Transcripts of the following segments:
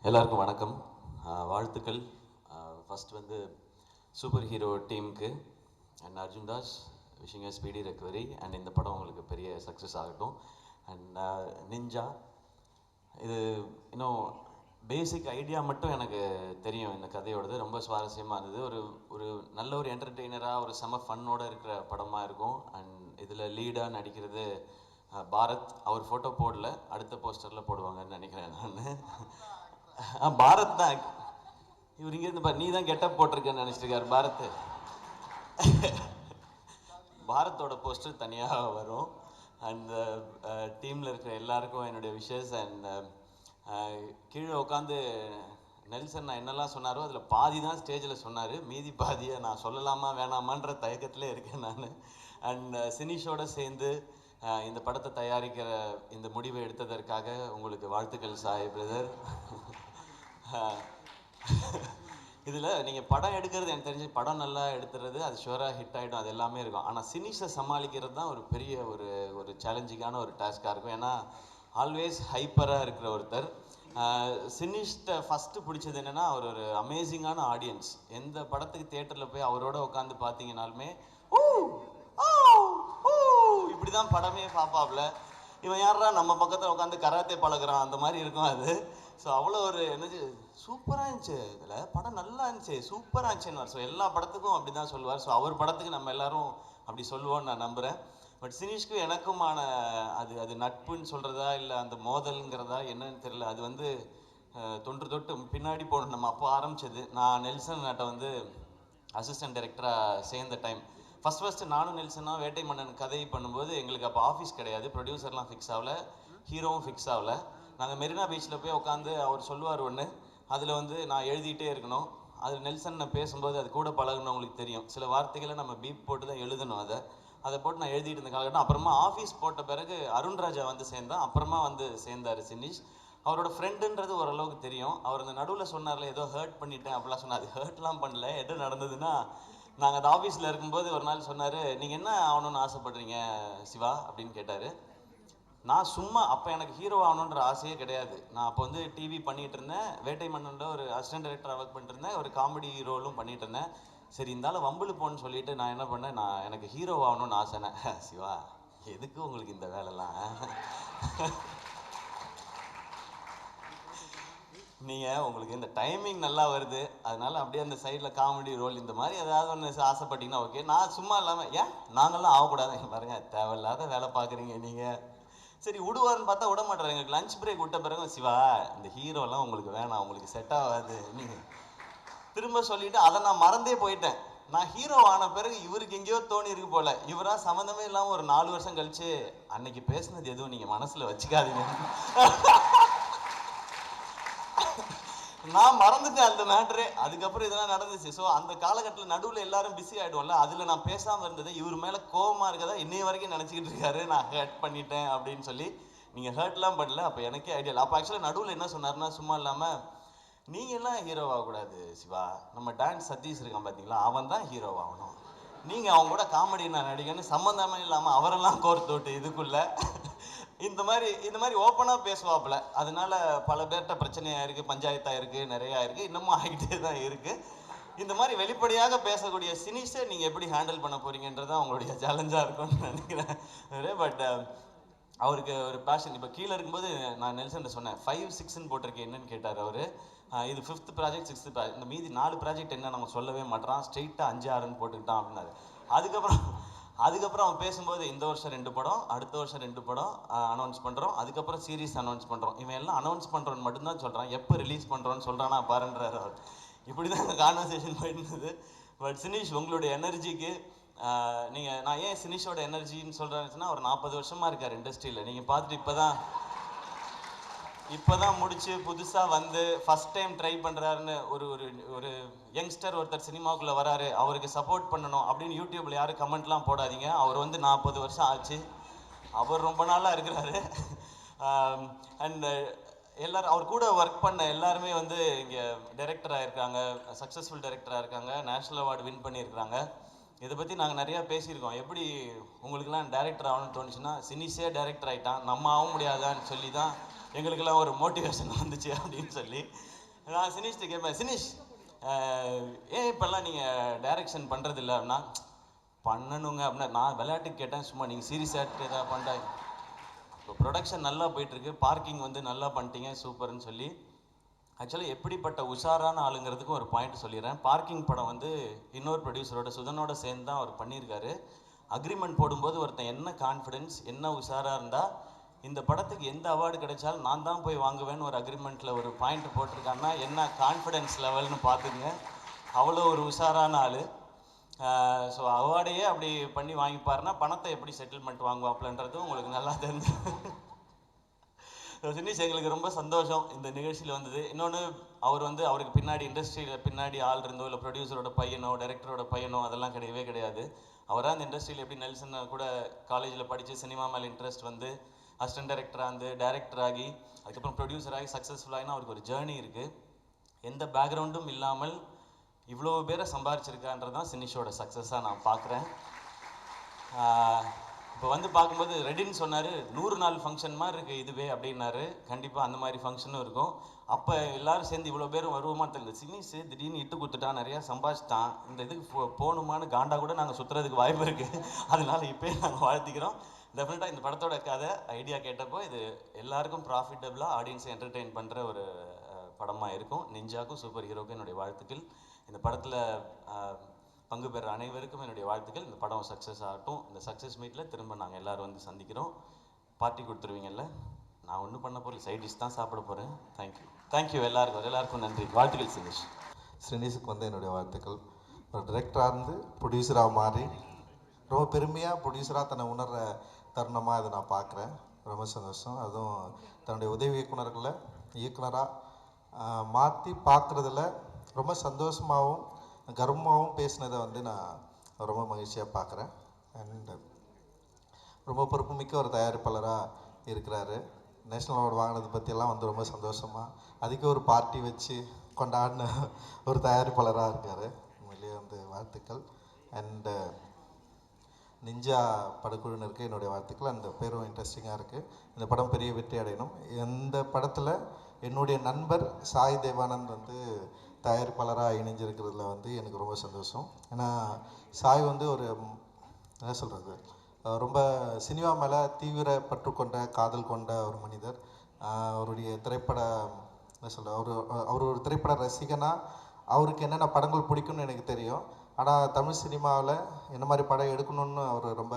எல்லாருக்கும் வணக்கம். வாழ்த்துக்கள். ஃபர்ஸ்ட் வந்து சூப்பர் ஹீரோ டீமுக்கு and Arjun Das wishing a speedy recovery and இந்த படம் உங்களுக்கு பெரிய சக்ஸஸ் ஆகட்டும். அண்ட் நிஞ்சா இது இன்னும் பேசிக் ஐடியா மட்டும் எனக்கு தெரியும். இந்த கதையோடது ரொம்ப சுவாரஸ்யமாக இருந்தது. ஒரு ஒரு நல்ல ஒரு என்டர்டெய்னராக ஒரு செம ஃபன்னோடு இருக்கிற படமாக இருக்கும். அண்ட் இதில் லீடாக நடிக்கிறது பாரத். அவர் ஃபோட்டோ போடல, அடுத்த போஸ்டரில் போடுவாங்கன்னு நினைக்கிறேன் நான். பாரத் தான் இவர் இங்கேருந்து பாரு, நீ தான் கெட்டப் போட்டிருக்கேன்னு நினச்சிருக்காரு பாரத். பாரத்தோட போஸ்டர் தனியாக வரும். அந்த டீமில் இருக்கிற எல்லாருக்கும் என்னுடைய விஷஸ். அண்ட் கீழே உட்காந்து நெல்சன் நான் என்னெல்லாம் சொன்னாரோ அதில் பாதி தான் ஸ்டேஜில் சொன்னார், மீதி பாதியை நான் சொல்லலாமா வேணாமான்ற தயக்கத்திலே இருக்கேன் நான். அண்ட் சினிஷோடு சேர்ந்து இந்த படத்தை தயாரிக்கிற இந்த முடிவை எடுத்ததற்காக உங்களுக்கு வாழ்த்துக்கள் சாய் பிரதர். இதில் நீங்கள் படம் எடுக்கிறது எனக்கு தெரிஞ்சு படம் நல்லா எடுத்துறது அது ஷுவராக ஹிட் ஆகிடும், அது எல்லாமே இருக்கும். ஆனால் சினிஷை சமாளிக்கிறது தான் ஒரு பெரிய ஒரு ஒரு சேலஞ்சிங்கான ஒரு டாஸ்காக இருக்கும். ஏன்னா ஆல்வேஸ் ஹைப்பராக இருக்கிற ஒருத்தர். சினிஷ்ட ஃபஸ்ட்டு பிடிச்சது என்னென்னா அவர் ஒரு அமேசிங்கான ஆடியன்ஸ். எந்த படத்துக்கு தியேட்டரில் போய் அவரோட உட்காந்து பார்த்தீங்கனாலுமே இப்படி தான் படமே பார்ப்பாப்ல. இவன் யாரா நம்ம பக்கத்தில் உட்காந்து கராத்தே பழகிறான் அந்த மாதிரி இருக்கும் அது. ஸோ அவ்வளோ ஒரு என்னது சூப்பராக இருந்துச்சு, இதில் படம் நல்லா இருந்துச்சு, சூப்பராக இருந்துச்சுன்னு. ஸோ எல்லா படத்துக்கும் அப்படி தான் சொல்லுவார். ஸோ அவர் படத்துக்கு நம்ம எல்லாரும் அப்படி சொல்லுவோன்னு நான் நம்புகிறேன். பட் சினிஷ்க்கும் எனக்குமான அது அது நட்புன்னு சொல்கிறதா இல்லை அந்த மோதல்ங்கிறதா என்னன்னு தெரியல. அது வந்து தொன்று தொட்டு பின்னாடி போகணும். நம்ம அப்போ ஆரம்பித்தது. நான் நெல்சன் நாட்டை வந்து அசிஸ்டன்ட் டைரக்டராக சேர்ந்த டைம் ஃபஸ்ட்டு நானும் நெல்சனாக வேட்டை மன்னன் கதை பண்ணும்போது எங்களுக்கு அப்போ ஆஃபீஸ் கிடையாது, ப்ரொடியூசர்லாம் ஃபிக்ஸ் ஆகலை, ஹீரோவும் ஃபிக்ஸ் ஆகலை. நாங்கள் மெரினா பீச்சில் போய் உட்காந்து அவர் சொல்லுவார் ஒன்று, அதில் வந்து நான் எழுதிட்டே இருக்கணும். அதில் நெல்சன் நான் பேசும்போது அது கூட பழகுனவங்களுக்கு தெரியும், சில வார்த்தைகளை நம்ம பீப் போட்டு தான் எழுதணும். அதை போட்டு நான் எழுதிட்டு இருந்த காலகட்டம். அப்புறமா ஆஃபீஸ் போட்ட பிறகு அருண்ராஜா வந்து சேர்ந்தான், அப்புறமா வந்து சேர்ந்தார் சினிஷ். அவரோட ஃப்ரெண்டுன்றது ஓரளவுக்கு தெரியும். அவர் அந்த நடுவில் சொன்னார்ல ஏதோ ஹர்ட் பண்ணிட்டேன் அப்படிலாம் சொன்னார். அது ஹர்ட்லாம் பண்ணல. என்ன நடந்ததுன்னா, நாங்கள் அந்த ஆஃபீஸில் இருக்கும்போது ஒரு நாள் சொன்னார், நீங்கள் என்ன ஆகணும்னு ஆசைப்படுறீங்க சிவா அப்படின்னு கேட்டார். நான் சும்மா அப்போ எனக்கு ஹீரோ ஆகணுன்ற ஆசையே கிடையாது. நான் அப்போ வந்து டிவி பண்ணிகிட்டு இருந்தேன், வேட்டை மன்னனில் ஒரு அசிஸ்டன்ட் டைரக்டராக ஒர்க் பண்ணிட்டு இருந்தேன், ஒரு காமெடி ரோலும் பண்ணிகிட்டு இருந்தேன். சரி இருந்தாலும் வம்புல போன்னு சொல்லிட்டு நான் என்ன பண்ணேன், நான் எனக்கு ஹீரோ ஆகணும்னு ஆசைனேன். சிவா எதுக்கு உங்களுக்கு இந்த வேலைலாம், நீங்கள் உங்களுக்கு இந்த டைமிங் நல்லா வருது அதனால அப்படியே அந்த சைடில் காமெடி ரோல் இந்த மாதிரி ஏதாவது ஒன்று ஆசைப்பட்டீங்கன்னா ஓகே. நான் சும்மா இல்லாமல் ஏன் நாங்கள்லாம் ஆகக்கூடாது பாருங்க, தேவையில்லாத வேலை பார்க்குறீங்க நீங்கள். சரி விடுவார்னு பார்த்தா விட மாட்டார். எங்களுக்கு லஞ்ச் பிரேக் விட்ட பிறகு சிவா இந்த ஹீரோலாம் உங்களுக்கு வேணாம், உங்களுக்கு செட் ஆகாது நீங்கள் திரும்ப சொல்லிவிட்டு அதை நான் மறந்தே போயிட்டேன். நான் ஹீரோ ஆன பிறகு இவருக்கு எங்கேயோ தோணி இருக்கு போல, இவராக சம்மந்தமே இல்லாமல் ஒரு 4 வருஷம் கழிச்சு அன்னைக்கு பேசுனது எதுவும் நீங்கள் மனசில் வச்சுக்காதீங்க, நான் மறந்துட்டேன் அந்த மேட்ரு. அதுக்கப்புறம் இதெல்லாம் நடந்துச்சு. ஸோ அந்த காலகட்டத்தில் நடுவில் எல்லாரும் பிஸி ஆகிடுவோம்ல, அதில் நான் பேசாமல் இருந்தது இவர் மேலே கோபமாக இருக்கதா இன்னைய வரைக்கும் நினச்சிக்கிட்டு இருக்காரு, நான் ஹர்ட் பண்ணிட்டேன் அப்படின்னு சொல்லி. நீங்கள் ஹர்ட்லாம் பண்ணல, அப்போ எனக்கே ஐடியா இல்லை. அப்போ ஆக்சுவலாக நடுவில் என்ன சொன்னார்னா, சும்மா இல்லாமல் நீங்கள் எல்லாம் ஹீரோ ஆகக்கூடாது சிவா, நம்ம டான்ஸ் சதீஷ் இருக்கான் பார்த்தீங்களா, அவன் தான் ஹீரோ ஆகணும், நீங்கள் அவங்க கூட காமெடி நான் நடிகன்னு சம்மந்தமே இல்லாமல் அவரெல்லாம் கோர்த்து விட்டு இதுக்குள்ளே இந்த மாதிரி ஓப்பனாக பேசுவாப்புல. அதனால பல பேர்கிட்ட பிரச்சனையாக இருக்குது, பஞ்சாயத்தாக இருக்குது, நிறையா இருக்குது, இன்னமும் ஆகிட்டே தான் இருக்குது. இந்த மாதிரி வெளிப்படையாக பேசக்கூடிய சினிஷை நீங்கள் எப்படி ஹேண்டில் பண்ண போகிறீங்கன்றது அவங்களுடைய சேலஞ்சாக இருக்கும்னு நினைக்கிறேன். பட் அவருக்கு ஒரு பேஷன். இப்போ கீழே இருக்கும்போது நான் நெல்சன் சொன்னேன் 5, 6ன்னு போட்டிருக்கேன் என்னன்னு கேட்டார் அவர். இது 5th ப்ராஜெக்ட் 6th ப்ராஜெக்ட், இந்த மீதி 4 ப்ராஜெக்ட் என்ன நம்ம சொல்லவே மாட்டான், ஸ்ட்ரெயிட்டாக 5, 6ன்னு போட்டுக்கிட்டான் அப்படின்னாரு. அதுக்கப்புறம் அவன் பேசும்போது இந்த வருஷம் 2 படம், அடுத்த வருஷம் 2 படம் அனௌன்ஸ் பண்ணுறோம், அதுக்கப்புறம் சீரீஸ் அனௌன்ஸ் பண்ணுறோம். இவன் எல்லாம் அனௌன்ஸ் பண்ணுறோன்னு மட்டும்தான் சொல்கிறான், எப்போ ரிலீஸ் பண்ணுறோன்னு சொல்கிறானா பாருன்றார் அவர். இப்படி தான் இந்த கான்வர்சேஷன் போயிருந்தது. பட் சினிஷ் உங்களுடைய எனர்ஜிக்கு நீங்கள், நான் ஏன் சினிஷோட எனர்ஜின்னு சொல்கிறேன்னா, ஒரு 40 வருஷமாக இருக்கார் இண்டஸ்ட்ரியில். நீங்கள் பார்த்துட்டு இப்போ தான் முடிச்சு புதுசாக வந்து ஃபஸ்ட் டைம் ட்ரை பண்ணுறாருன்னு ஒரு ஒரு ஒரு யங்ஸ்டர் ஒருத்தர் சினிமாவுக்குள்ளே வராரு, அவருக்கு சப்போர்ட் பண்ணணும் அப்படின்னு யூடியூப்பில் யாரும் கமெண்ட்லாம் போடாதீங்க. அவர் வந்து 40 வருஷம் ஆச்சு, அவர் ரொம்ப நாளாக இருக்கிறாரு. அண்ட் எல்லோரும் அவர் கூட ஒர்க் பண்ண எல்லாருமே வந்து இங்கே டைரக்டராக இருக்காங்க, சக்ஸஸ்ஃபுல் டைரக்டராக இருக்காங்க, நேஷ்னல் அவார்டு வின் பண்ணியிருக்கிறாங்க. இதை பற்றி நாங்கள் நிறையா பேசியிருக்கோம். எப்படி உங்களுக்குலாம் டைரக்டர் ஆகணும்னு தோணுச்சுன்னா, சினிஸே டைரக்டர் ஆகிட்டான், நம்ம ஆக முடியாதான்னு சொல்லி தான் எங்களுக்கெல்லாம் ஒரு மோட்டிவேஷன் வந்துச்சு அப்படின்னு சொல்லி நான் சினிஷ்ட்டு கேட்பேன், சினிஷ் ஏன் இப்போல்லாம் நீங்கள் டைரக்ஷன் பண்ணுறதில்ல அப்படின்னா, பண்ணணுங்க அப்படின்னா நான் விளையாட்டுக்கு கேட்டேன், சும்மா நீங்கள் சீரியஸ் ஆகிட்டு ஏதாவது பண்ணுறேன். இப்போ ப்ரொடக்ஷன் நல்லா போயிட்டுருக்கு, பார்க்கிங் வந்து நல்லா பண்ணிட்டீங்க சூப்பர்னு சொல்லி. ஆக்சுவலாக எப்படிப்பட்ட உஷாரான ஆளுங்கிறதுக்கு ஒரு பாயிண்ட் சொல்லிடுறேன். பார்க்கிங் படம் வந்து இன்னொரு ப்ரொடியூசரோட சுதனோட சேர்ந்து தான் அவர் பண்ணியிருக்காரு. அக்ரிமெண்ட் போடும்போது ஒருத்தன் என்ன கான்ஃபிடென்ஸ் என்ன உஷாராக இருந்தால் இந்த படத்துக்கு எந்த அவார்டு கிடைச்சாலும் நான் தான் போய் வாங்குவேன்னு ஒரு அக்ரிமெண்ட்டில் ஒரு பாயிண்ட் போட்டிருக்காங்கன்னா என்ன கான்ஃபிடென்ஸ் லெவல்னு பார்த்துக்குங்க. அவ்வளோ ஒரு உஷாரான ஆள். ஸோ அவார்டையே அப்படி பண்ணி வாங்கிப்பாருன்னா பணத்தை எப்படி செட்டில்மெண்ட் வாங்குவாப்லன்றது உங்களுக்கு நல்லா தெரிஞ்சு. சினிஷ் எங்களுக்கு ரொம்ப சந்தோஷம் இந்த நிகழ்ச்சியில் வந்தது. இன்னொன்று அவர் வந்து அவருக்கு பின்னாடி இண்டஸ்ட்ரியில் பின்னாடி ஆள் இருந்தோ இல்லை ப்ரொடியூசரோட பையனோ டைரக்டரோட பையனோ அதெல்லாம் கிடையவே கிடையாது. அவராக அந்த இண்டஸ்ட்ரியில் எப்படி நெல்சன் கூட காலேஜில் படித்து சினிமா மேலே இன்ட்ரெஸ்ட் வந்து அசிஸ்டன்ட் டைரக்டராக இருந்து டைரக்டர் ஆகி அதுக்கப்புறம் ப்ரொடியூசர் ஆகி சக்ஸஸ்ஃபுல்லாகினா அவருக்கு ஒரு ஜேர்னி இருக்குது. எந்த பேக்ரவுண்டும் இல்லாமல் இவ்வளோ பேரை சம்பாரிச்சிருக்கான்றது தான் சினிஷோட சக்ஸஸாக நான் பார்க்குறேன். இப்போ வந்து பார்க்கும்போது ரெடின்னு சொன்னார், 100 நாள் ஃபங்க்ஷன் மாதிரி இருக்குது இதுவே அப்படின்னாரு. கண்டிப்பாக அந்த மாதிரி ஃபங்க்ஷனும் இருக்கும். அப்போ எல்லோரும் சேர்ந்து இவ்வளோ பேரும் வருவோமா தெரியல. சினிஷு திடீர்னு இட்டு கொடுத்துட்டான், நிறையா சம்பாதிச்சிட்டான், இந்த இதுக்கு போகணுமான்னு காண்டா கூட நாங்கள் சுற்றுறதுக்கு வாய்ப்பு இருக்குது. அதனால இப்போயே நாங்கள் வாழ்த்திக்கிறோம். டெஃபினட்டாக இந்த படத்தோட கதை ஐடியா கேட்டப்போ இது எல்லாருக்கும் ப்ராஃபிட்டபுளாக ஆடியன்ஸை என்டர்டெயின் பண்ணுற ஒரு படமாக இருக்கும். நிஞ்சாக்கும் சூப்பர் ஹீரோக்கும் என்னுடைய வாழ்த்துக்கள். இந்த படத்தில் பங்கு பெற அனைவருக்கும் என்னுடைய வாழ்த்துக்கள். இந்த படம் சக்ஸஸ் ஆகட்டும். இந்த சக்ஸஸ் மீட்டில் திரும்ப நாங்கள் எல்லோரும் வந்து சந்திக்கிறோம். பார்ட்டி கொடுத்துருவீங்கல்ல? நான் ஒன்றும் பண்ண போகிறேன், சைட் டிஷ் தான் சாப்பிட போகிறேன். தேங்க்யூ எல்லாருக்கும் நன்றி. வாழ்த்துக்கள் சினிஷ். சினிஷுக்கு வந்து என்னுடைய வாழ்த்துக்கள். ஒரு டிரெக்டராக இருந்து ப்ரொடியூசராக மாறி ரொம்ப பெருமையாக ப்ரொடியூசராக தன்னை உணர்கிற தருணமாக அதை நான் பார்க்குறேன். ரொம்ப சந்தோஷம். அதுவும் தன்னுடைய உதவி இயக்குனராக மாற்றி பார்க்குறதுல ரொம்ப சந்தோஷமாகவும் கர்வமாகவும் பேசினதை வந்து நான் ரொம்ப மகிழ்ச்சியாக பார்க்குறேன். அண்ட் ரொம்ப பொறுப்புமிக்க ஒரு தயாரிப்பாளராக இருக்கிறாரு. நேஷ்னல் அவார்டு வாங்கினது பற்றியெல்லாம் வந்து ரொம்ப சந்தோஷமாக அதுக்கு ஒரு பார்ட்டி வச்சு கொண்டாடின ஒரு தயாரிப்பாளராக இருக்கார். உண்மையிலேயே வந்து வாழ்த்துக்கள். அண்டு நிஞ்சா படக்குழுவினருக்கு என்னுடைய வாழ்த்துக்கள். அந்த பேரும் இன்ட்ரெஸ்டிங்காக இருக்குது. இந்த படம் பெரிய வெற்றி அடையணும். இந்த படத்தில் என்னுடைய நண்பர் சாய் தேவானந்த் வந்து தயாரிப்பாளராக இணைஞ்சிருக்கிறதுல வந்து எனக்கு ரொம்ப சந்தோஷம். ஏன்னா சாய் வந்து ஒரு என்ன சொல்கிறது, ரொம்ப சினிமா மேலே தீவிர பற்று கொண்ட காதல் கொண்ட ஒரு மனிதர். அவருடைய திரைப்பட என்ன சொல்கிற அவர் ஒரு திரைப்பட ரசிகனாக அவருக்கு என்னென்ன படங்கள் பிடிக்கும்னு எனக்கு தெரியும். ஆனால் தமிழ் சினிமாவில் என்ன மாதிரி படம் எடுக்கணும்னு அவர் ரொம்ப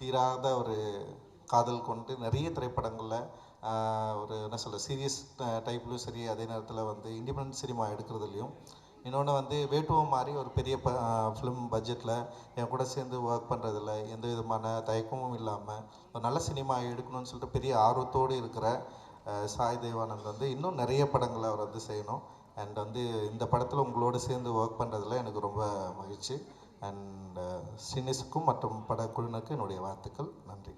தீராத ஒரு காதல் கொண்டு நிறைய திரைப்படங்களில் ஒரு என்ன சொல்ல சீரியஸ் டைப்லையும் சரி, அதே நேரத்தில் வந்து இண்டிபெண்டன்ட் சினிமா எடுக்கிறதுலையும். இன்னொன்று வந்து வேட்டுவம் மாதிரி ஒரு பெரிய ஃபிலிம் பட்ஜெட்டில் என் கூட சேர்ந்து ஒர்க் பண்ணுறதில்ல எந்த விதமான தயக்கமும் இல்லாமல் ஒரு நல்ல சினிமா எடுக்கணும்னு சொல்லிட்டு பெரிய ஆர்வத்தோடு இருக்கிற சாய் தேவானந்த் வந்து இன்னும் நிறைய படங்களை அவர் வந்து செய்யணும். அண்ட் வந்து இந்த படத்தில் உங்களோடு சேர்ந்து ஒர்க் பண்ணுறதுல எனக்கு ரொம்ப மகிழ்ச்சி. அண்ட் சினிஸுக்கும் மற்றும் படக்குழுவினருக்கும் என்னுடைய வாழ்த்துக்கள். நன்றி.